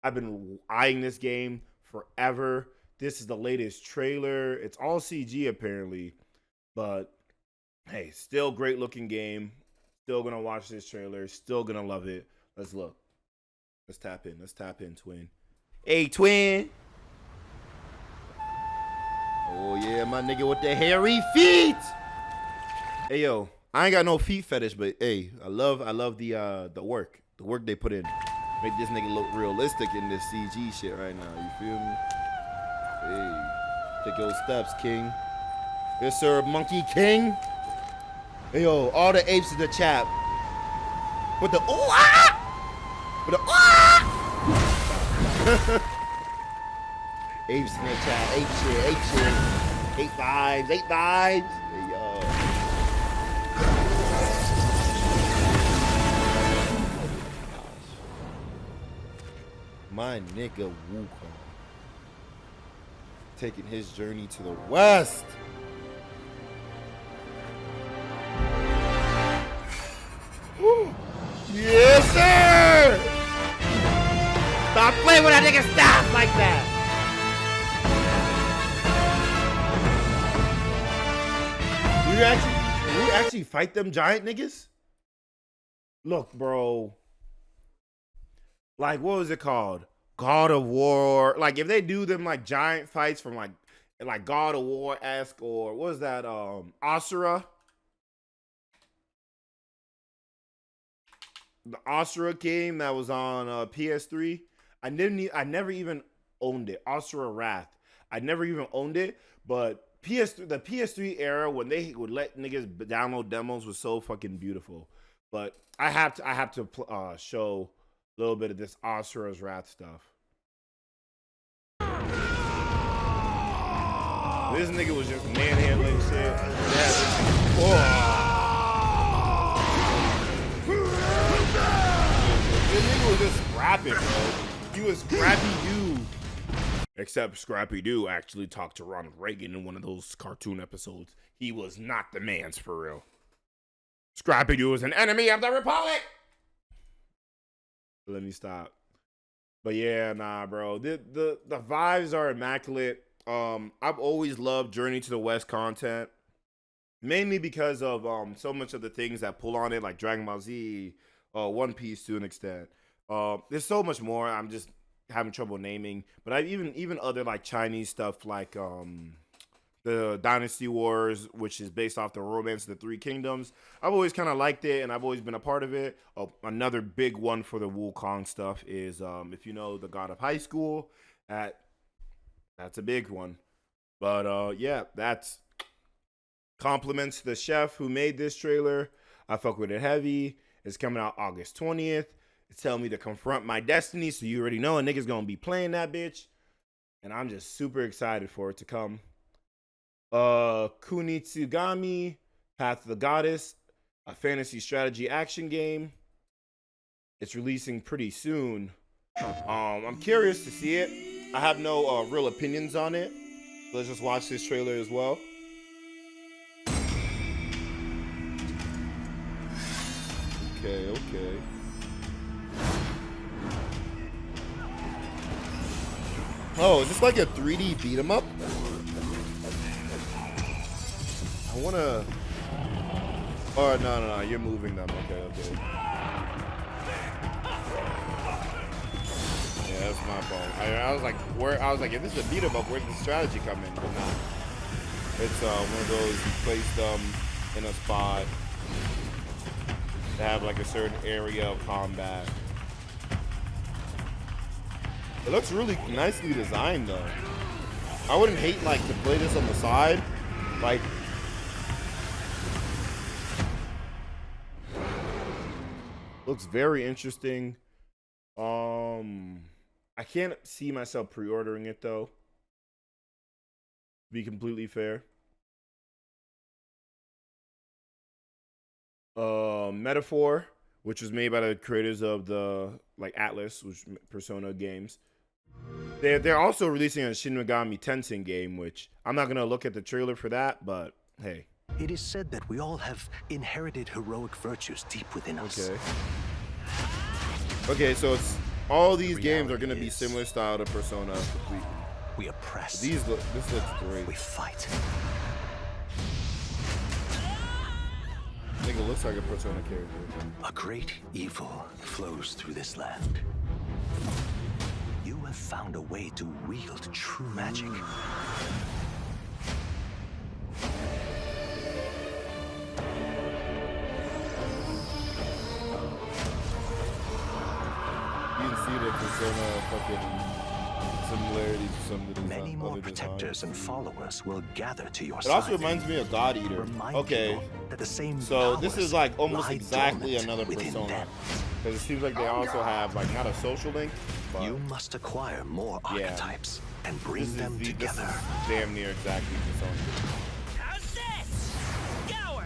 I've been eyeing this game forever. This is the latest trailer. It's all CG apparently, but hey, still great looking game. Still gonna watch this trailer. Still gonna love it. Let's look. Let's tap in. Let's tap in, twin. Hey, twin. Oh yeah, my nigga with the hairy feet. Hey yo, I ain't got no feet fetish, but hey, I love the work they put in. Make this nigga look realistic in this CG shit right now. You feel me? Hey, take those steps, King. Yes, sir, Monkey King. Hey, yo, all the apes in the chat. With the ooh ah! With the ah! Apes in the chat. Ape shit, ape shit. 8 vibes, 8 vibes. Hey, yo. My nigga Wukong taking his journey to the west. Woo. Yes, sir. Stop playing with that nigga staff like that. Will you actually fight them giant niggas? Look, bro. Like, what was it called? God of War. Like, if they do them like giant fights from like God of War-esque, or what was that? Asura. The Asura game that was on PS3. I never even owned it. Asura Wrath. I never even owned it, but the PS3 era when they would let niggas download demos was so fucking beautiful. But I have to show a little bit of this Asura's Wrath stuff. This nigga was just manhandling shit. This nigga was just scrapping, bro. He was Scrappy Doo. Except Scrappy Doo actually talked to Ronald Reagan in one of those cartoon episodes. He was not the man's for real. Scrappy Doo was an enemy of the Republic. Let me stop. But yeah, nah, bro. The vibes are immaculate. I've always loved Journey to the West content, mainly because of so much of the things that pull on it, like Dragon Ball Z, One Piece to an extent. There's so much more. I'm just having trouble naming, but I even other like Chinese stuff, like the Dynasty Wars, which is based off the Romance of the Three Kingdoms. I've always kind of liked it, and I've always been a part of it. Another big one for the Wukong stuff is, if you know the God of High School, that's a big one. But yeah, that's compliments to the chef who made this trailer. I fuck with it heavy. It's coming out August 20th. It's telling me to confront my destiny, so you already know a nigga's gonna be playing that bitch. And I'm just super excited for it to come. Kunitsugami, Path of the Goddess, a fantasy strategy action game. It's releasing pretty soon. I'm curious to see it. I have no real opinions on it. Let's just watch this trailer as well. Okay. Oh, is this like a 3D beat 'em up? I wanna. Oh no, you're moving them. Okay. Yeah, that's my fault. I was like, if this is a beat 'em up, where's the strategy come in? But nah. It's one of those you place them in a spot to have like a certain area of combat. It looks really nicely designed though. I wouldn't hate like to play this on the side. Like, looks very interesting. I can't see myself pre-ordering it though. To be completely fair. Metaphor, which was made by the creators of the Atlas, which Persona games. They're also releasing a Shin Megami Tensei game, which I'm not gonna look at the trailer for that, but hey. It is said that we all have inherited heroic virtues deep within us. Okay, so it's all these games are gonna be similar style to Persona completely. We oppress. This looks great. We fight. I think it looks like a Persona character. A great evil flows through this land. You have found a way to wield true magic. You can see the Persona fucking similarities to some of the Many more other protectors and designs. followers will gather to your It side. also reminds me of God Eater. Remind Okay, people that the same so this powers is like almost lie exactly dormant another within Persona. them. Because it seems like they also have like not a social link, but You must acquire more Yeah. archetypes and this bring is, them this together. is damn near exactly Persona. How's this? Scour!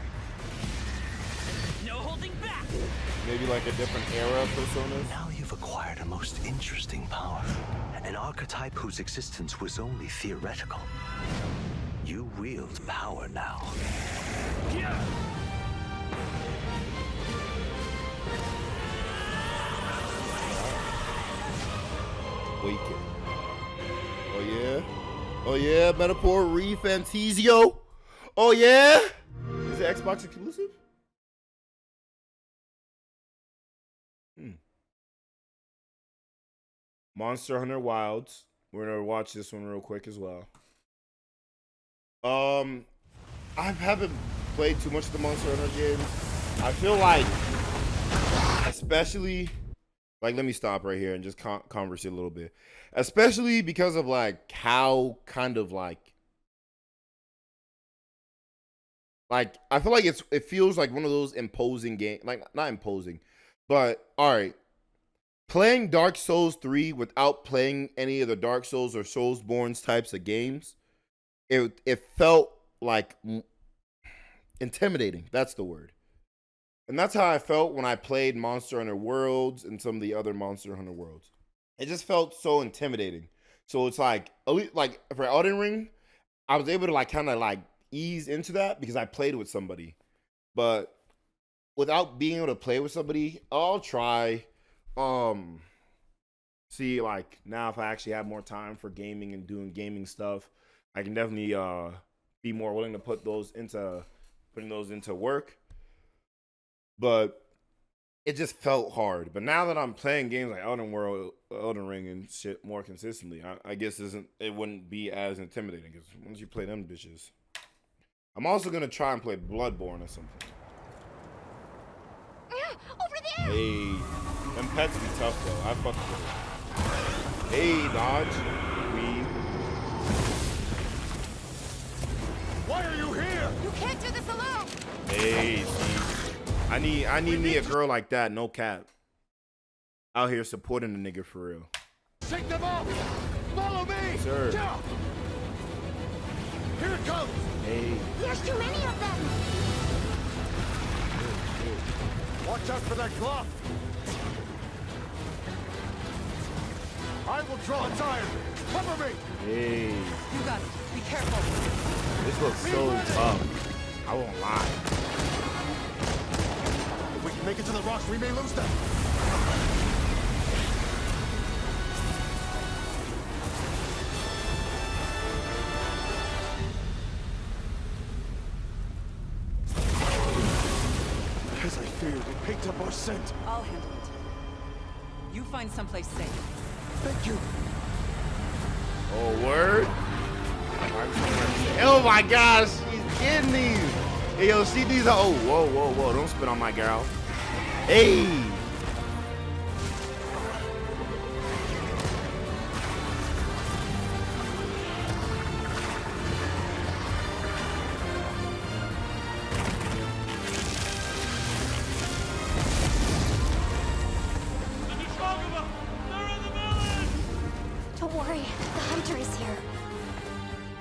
No holding back! Maybe like a different era of Personas. Now you've acquired a most interesting power. An archetype whose existence was only theoretical. You wield power now. Waken. Oh yeah? Oh yeah, Metaphor Refantasio. Oh yeah? Is it Xbox exclusive? Monster Hunter Wilds. We're gonna watch this one real quick as well. I haven't played too much of the Monster Hunter games. I feel like, especially, like, let me stop right here and just converse a little bit. Especially because of like how kind of like I feel like it feels like one of those imposing game, like not imposing, but all right. Playing Dark Souls 3 without playing any of the Dark Souls or Soulsborne types of games, it felt like intimidating. That's the word. And that's how I felt when I played Monster Hunter Worlds and some of the other Monster Hunter Worlds. It just felt so intimidating. So it's like for Elden Ring, I was able to like kind of like ease into that because I played with somebody. But without being able to play with somebody, I'll try see like now if I actually have more time for gaming and doing gaming stuff, I can definitely be more willing to putting those into work. But it just felt hard. But now that I'm playing games like Elden Ring and shit more consistently, I guess it wouldn't be as intimidating because once you play them bitches. I'm also gonna try and play Bloodborne or something. Over there! Hey, them pets be tough though. I fuck with it. Hey, dodge, weave. Why are you here? You can't do this alone! Hey, see, I need me a girl like that. No cap. Out here supporting the nigga for real. Shake them off! Follow me! Sir. Yeah. Here it comes! Hey. There's too many of them! Watch out for that glove! I will draw its iron! Cover me! Hey. You got it. Be careful. This looks so tough. I won't lie. If we can make it to the rocks, we may lose them! As I feared, it picked up our scent. I'll handle it. You find someplace safe. Thank you. Oh, word? Oh my gosh, he's getting these. Hey, yo, see these? Oh, whoa. Don't spit on my girl. Hey. Don't worry, the hunter is here.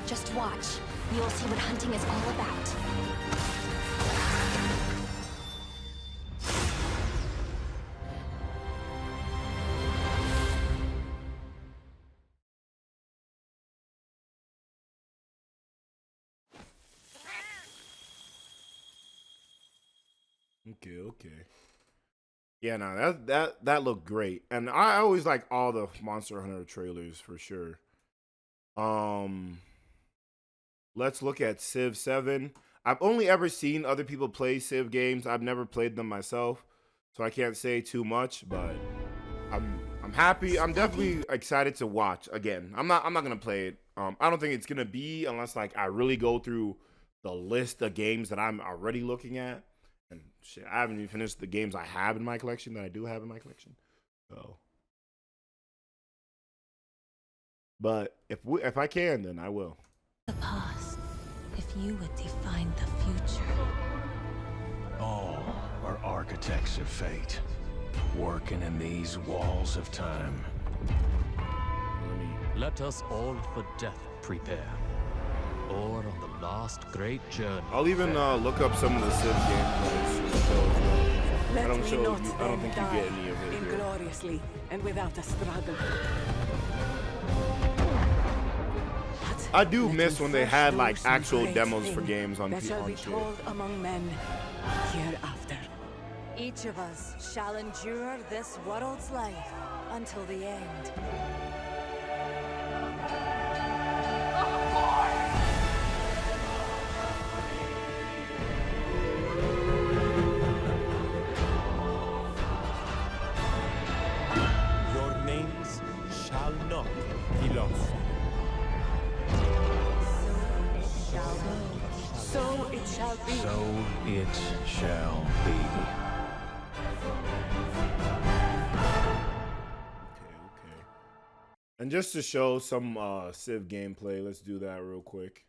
Just watch. You'll see what hunting is all about. Okay. Yeah, no, that looked great, and I always like all the Monster Hunter trailers for sure. Let's look at Civ 7. I've only ever seen other people play Civ games. I've never played them myself, so I can't say too much. But I'm happy. I'm definitely excited to watch again. I'm not gonna play it. I don't think it's gonna be unless like I really go through the list of games that I'm already looking at. And shit, I haven't even finished the games I have in my collection that I do have in my collection. So But if I can, then I will. The past, if you would define the future. All are architects of fate, working in these walls of time. Let us all for death prepare, or on the last great journey. I'll even look up some of the Civ gameplays. I don't think you get any of it here. Ingloriously and without a struggle. I do miss when they had like actual demos for games on that shall be shit. told among men hereafter. Each of us shall endure this world's life until the end. Your names shall not be lost. So it shall be. So it shall be. Okay. And just to show some Civ gameplay, let's do that real quick.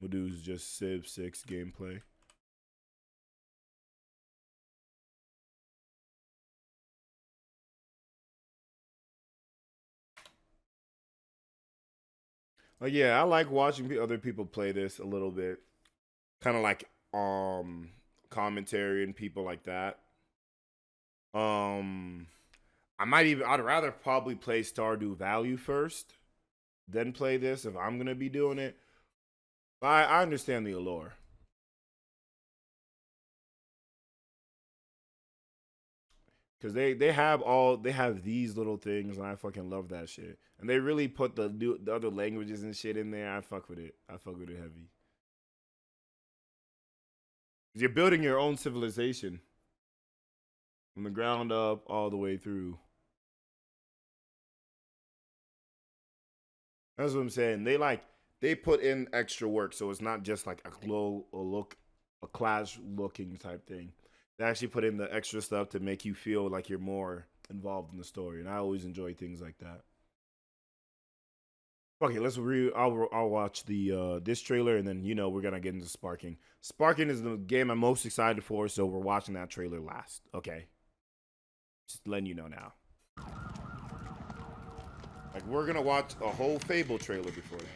We'll do just Civ 6 gameplay. Yeah, I like watching other people play this a little bit. Kind of like commentary and people like that. I'd rather probably play Stardew Valley first, then play this if I'm gonna be doing it. But I understand the allure. Cause they have these little things, and I fucking love that shit. And they really put the other languages and shit in there. I fuck with it. I fuck with it heavy. You're building your own civilization from the ground up all the way through. That's what I'm saying. They put in extra work, so it's not just like a clash looking type thing. They actually put in the extra stuff to make you feel like you're more involved in the story, and I always enjoy things like that. Okay, I'll watch the this trailer, and then we're gonna get into Sparking. Sparking is the game I'm most excited for, so we're watching that trailer last. Okay, just letting you know now. Like we're gonna watch a whole Fable trailer before that.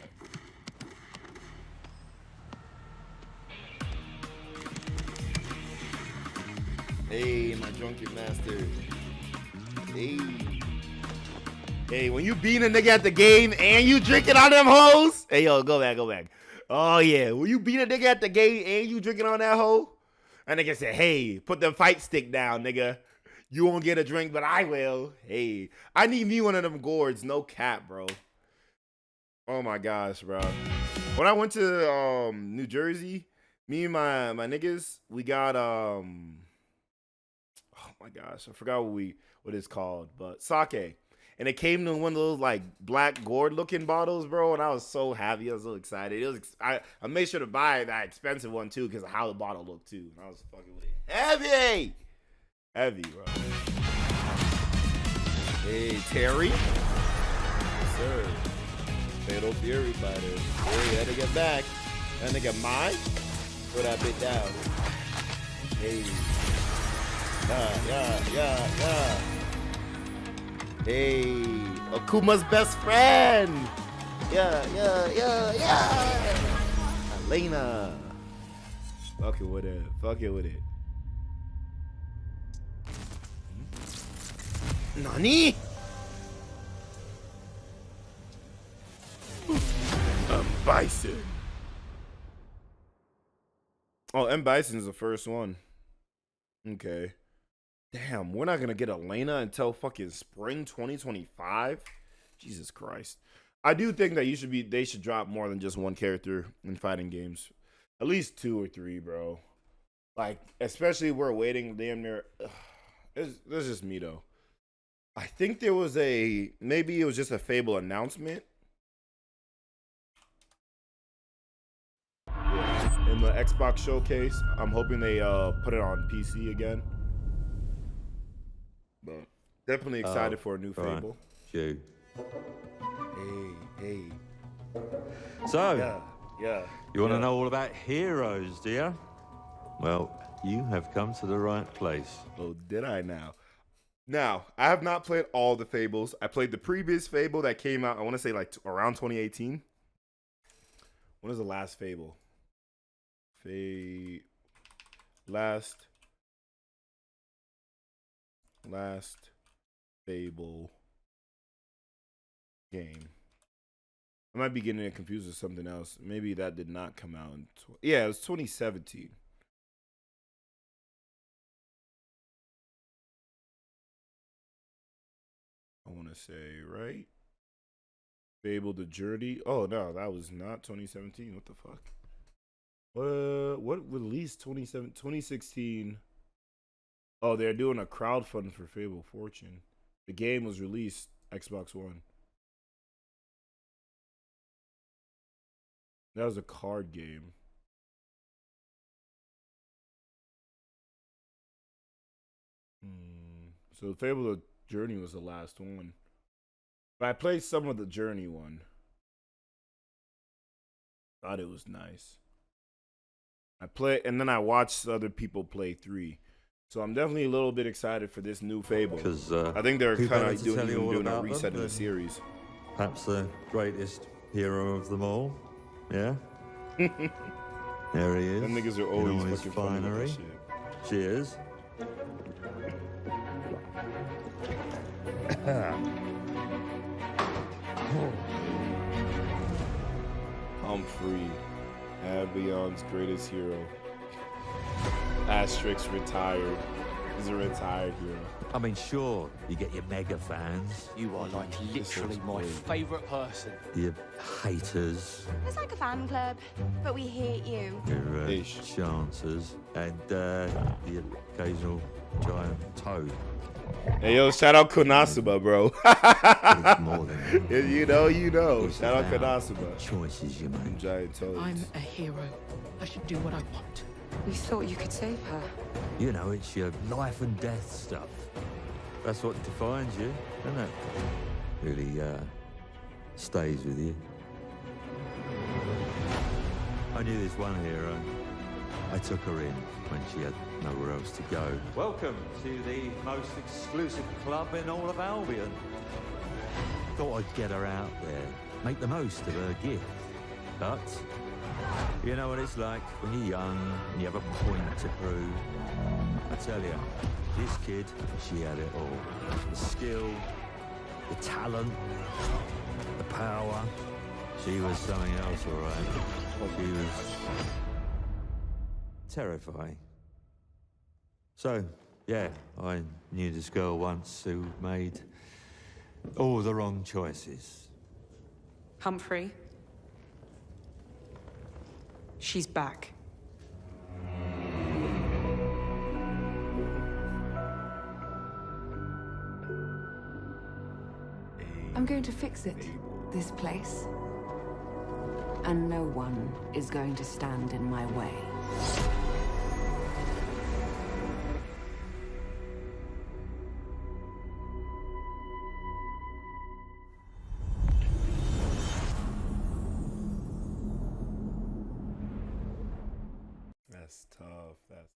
Hey, my drunken master. Hey, when you beat a nigga at the game and you drinking on them hoes. Hey, yo, go back. Oh, yeah. When you beat a nigga at the game and you drinking on that hoe, and nigga said, hey, put the fight stick down, nigga. You won't get a drink, but I will. Hey, I need me one of them gourds. No cap, bro. Oh, my gosh, bro. When I went to New Jersey, me and my niggas, we got, oh, my gosh, I forgot what it's called, but sake. And it came in one of those like black gourd looking bottles, bro. And I was so happy. I was so excited. I made sure to buy that expensive one too because of how the bottle looked too. And I was fucking with it. Heavy, bro. Hey, Terry. Yes, sir. Fatal Fury fighter. Hey, that nigga back. That nigga mine. Put that bit down. Hey. Yeah. Hey, Akuma's best friend. Yeah. Elena. Fuck it with it. Nani? Bison. Oh, M. Bison's the first one. Okay. Damn, we're not gonna get Elena until fucking spring 2025. Jesus Christ. I do think that they should drop more than just one character in fighting games. At least 2 or 3, bro. Like, especially we're waiting damn near. This is just me though. I think there was maybe it was just a Fable announcement. Yeah, in the Xbox showcase. I'm hoping they put it on PC again. But Definitely excited for a new right. Fable. You. Hey. So, Yeah. you want to know all about heroes, do you? Well, you have come to the right place. Oh, did I now? Now, I have not played all the Fables. I played the previous Fable that came out, I want to say like around 2018. When was the last Fable? Last Fable game. I might be getting it confused with something else. Maybe that did not come out in yeah, it was 2017. I want to say, right? Fable the Journey. Oh no, that was not 2017. What the fuck? What released 2016? Oh, they're doing a crowdfund for Fable Fortune. The game was released Xbox One. That was a card game. So Fable the Journey was the last one. But I played some of the Journey one. Thought it was nice. I play and then I watched other people play 3. So I'm definitely a little bit excited for this new Fable. Because I think they're kind of doing a reset of the series. Perhaps the greatest hero of them all. Yeah? There he is. Them niggas are always in all his fucking funny with that finery. Cheers. Humphrey, Avian's greatest hero. Asterix retired. He's a retired hero. I mean, sure, you get your mega fans, You are like literally my favourite person. your haters, It's like a fan club, but we hate you. your Ish. chancers, and the occasional giant toad. Hey yo, shout out Konosuba, bro. It's more than that. you know. It's Shout out about Konosuba. choices you make. Giant toads. I'm a hero. I should do what I want. You thought you could save her? You know, it's your life and death stuff. That's what defines you, isn't it? Really, stays with you. I knew this one hero. I took her in when she had nowhere else to go. Welcome to the most exclusive club in all of Albion. Thought I'd get her out there, make the most of her gift. But you know what it's like when you're young and you have a point to prove. I tell you, this kid, she had it all. The skill, the talent, the power. She was something else, all right. She was terrifying. So, yeah, I knew this girl once who made all the wrong choices. Humphrey. She's back. I'm going to fix it, this place. And no one is going to stand in my way. That's tough. That's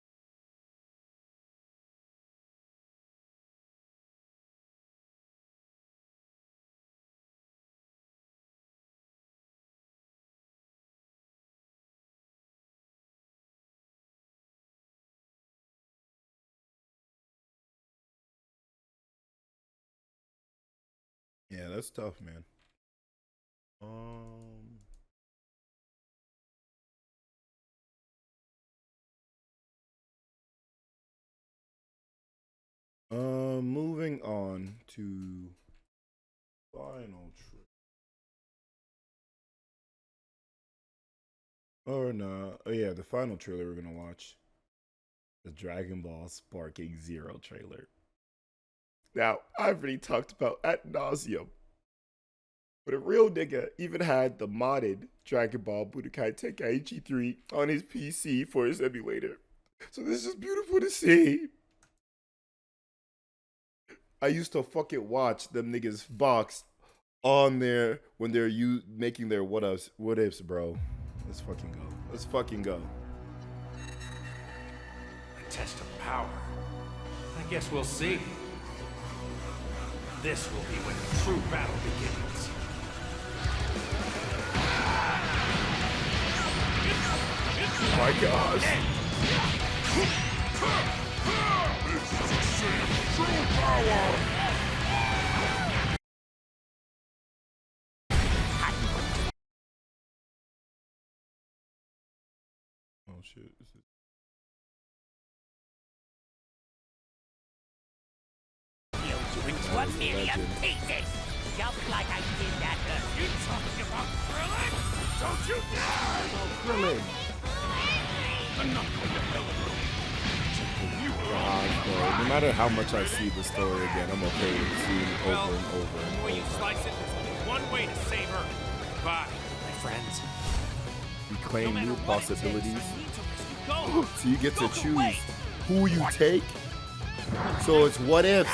yeah, that's tough, man. Moving on to final trip. Or no, oh yeah, the final trailer we're gonna watch. The Dragon Ball Sparking Zero trailer. Now, I've already talked about ad nauseum. But a real nigga even had the modded Dragon Ball Budokai Tenkaichi 3 on his PC for his emulator. So this is beautiful to see. I used to fucking watch them niggas box on there when they're making their what ifs, bro. Let's fucking go. Let's fucking go. A test of power. I guess we'll see. This will be when the true battle begins. Oh my gosh. True power! Oh shit. Into a million pieces! Just like I did that earlier. You talking about Krillin? Don't you dare! Oh, Krillin. Bro. No matter how much I see the story again, I'm okay with seeing it over and over and The way you over. slice it, there's only one way to save her. Goodbye, my friends. We claim new possibilities. Go. So you get to choose who you take. So it's what ifs.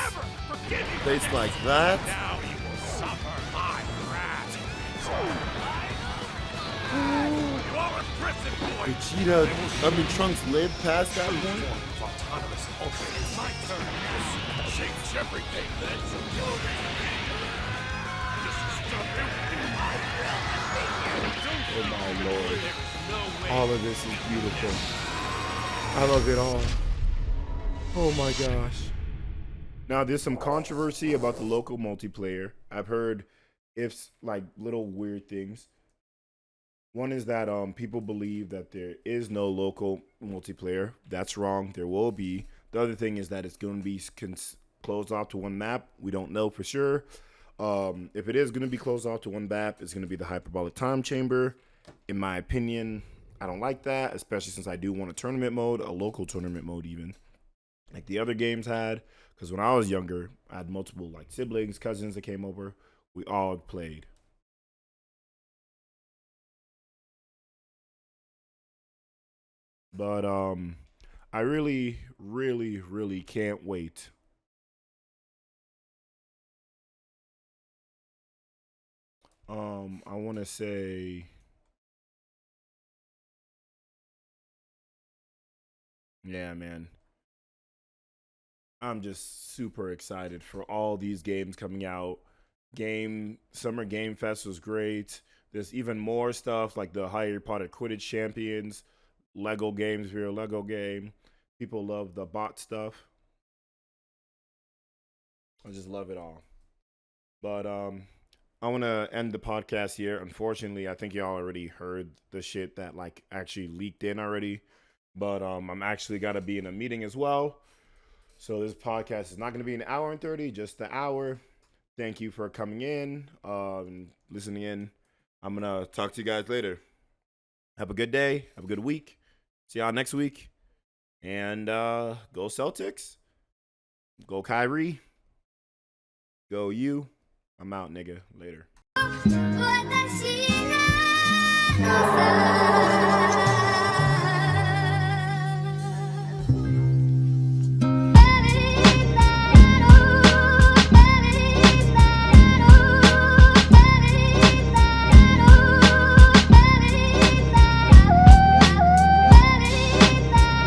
Based like that. Now you will suffer my wrath. You are impressive, boy. Vegeta, Trunks lived past that point. Autonomous Ultra. It's my turn. This shapes everything. This is Oh my lord. All of this is beautiful. I love it all. Oh my gosh. Now there's some controversy about the local multiplayer. I've heard ifs like little weird things. One is that people believe that there is no local multiplayer. That's wrong. There will be. The other thing is that it's going to be closed off to one map. We don't know for sure. If it is going to be closed off to one map, it's going to be the Hyperbolic Time Chamber. In my opinion, I don't like that, especially since I do want a tournament mode, a local tournament mode even, like the other games had. Because when I was younger, I had multiple like siblings, cousins that came over. We all played. But I really, really, really can't wait. I want to say, yeah, man. I'm just super excited for all these games coming out. Summer Game Fest was great. There's even more stuff like the Harry Potter Quidditch Champions, Lego games for your Lego game. People love the bot stuff. I just love it all. But I want to end the podcast here. Unfortunately, I think y'all already heard the shit that like actually leaked in already. But I'm actually got to be in a meeting as well. So this podcast is not going to be an hour and 30, just the hour. Thank you for coming in, listening in. I'm going to talk to you guys later. Have a good day. Have a good week. See y'all next week. And go Celtics. Go Kyrie. Go you. I'm out, nigga. Later.